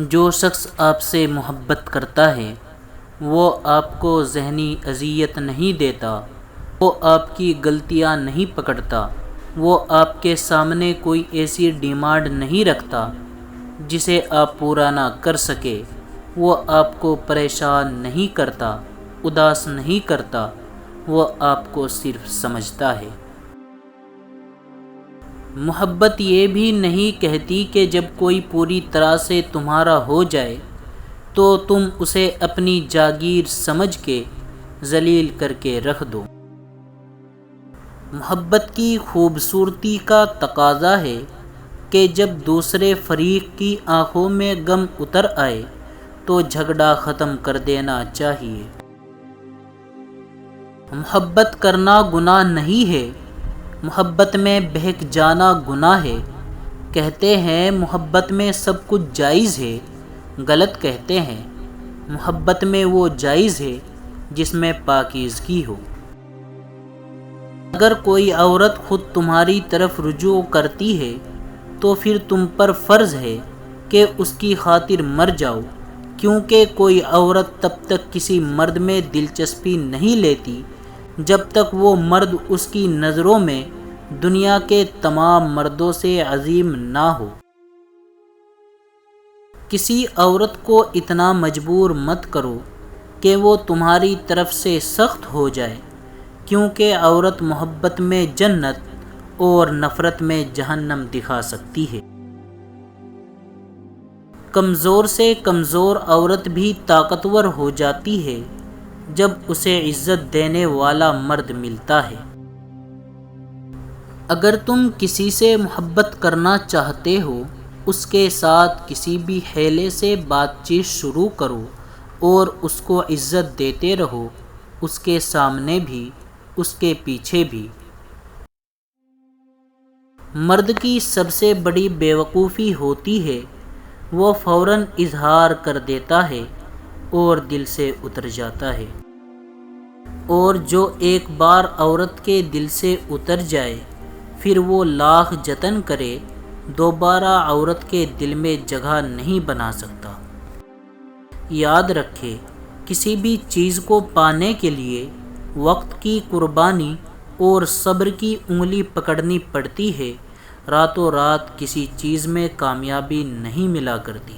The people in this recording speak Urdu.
جو شخص آپ سے محبت کرتا ہے وہ آپ کو ذہنی اذیت نہیں دیتا، وہ آپ کی غلطیاں نہیں پکڑتا، وہ آپ کے سامنے کوئی ایسی ڈیمانڈ نہیں رکھتا جسے آپ پورا نہ کر سکے، وہ آپ کو پریشان نہیں کرتا، اداس نہیں کرتا، وہ آپ کو صرف سمجھتا ہے۔ محبت یہ بھی نہیں کہتی کہ جب کوئی پوری طرح سے تمہارا ہو جائے تو تم اسے اپنی جاگیر سمجھ کے ذلیل کر کے رکھ دو۔ محبت کی خوبصورتی کا تقاضا ہے کہ جب دوسرے فریق کی آنکھوں میں غم اتر آئے تو جھگڑا ختم کر دینا چاہیے۔ محبت کرنا گناہ نہیں ہے، محبت میں بہک جانا گناہ ہے۔ کہتے ہیں محبت میں سب کچھ جائز ہے، غلط کہتے ہیں۔ محبت میں وہ جائز ہے جس میں پاکیزگی ہو۔ اگر کوئی عورت خود تمہاری طرف رجوع کرتی ہے تو پھر تم پر فرض ہے کہ اس کی خاطر مر جاؤ، کیونکہ کوئی عورت تب تک کسی مرد میں دلچسپی نہیں لیتی جب تک وہ مرد اس کی نظروں میں دنیا کے تمام مردوں سے عظیم نہ ہو۔ کسی عورت کو اتنا مجبور مت کرو کہ وہ تمہاری طرف سے سخت ہو جائے، کیونکہ عورت محبت میں جنت اور نفرت میں جہنم دکھا سکتی ہے۔ کمزور سے کمزور عورت بھی طاقتور ہو جاتی ہے جب اسے عزت دینے والا مرد ملتا ہے۔ اگر تم کسی سے محبت کرنا چاہتے ہو، اس کے ساتھ کسی بھی حیلے سے بات چیت شروع کرو اور اس کو عزت دیتے رہو، اس کے سامنے بھی، اس کے پیچھے بھی۔ مرد کی سب سے بڑی بیوقوفی ہوتی ہے وہ فوراً اظہار کر دیتا ہے اور دل سے اتر جاتا ہے، اور جو ایک بار عورت کے دل سے اتر جائے پھر وہ لاکھ جتن کرے دوبارہ عورت کے دل میں جگہ نہیں بنا سکتا۔ یاد رکھے، کسی بھی چیز کو پانے کے لیے وقت کی قربانی اور صبر کی انگلی پکڑنی پڑتی ہے، راتوں رات کسی چیز میں کامیابی نہیں ملا کرتی۔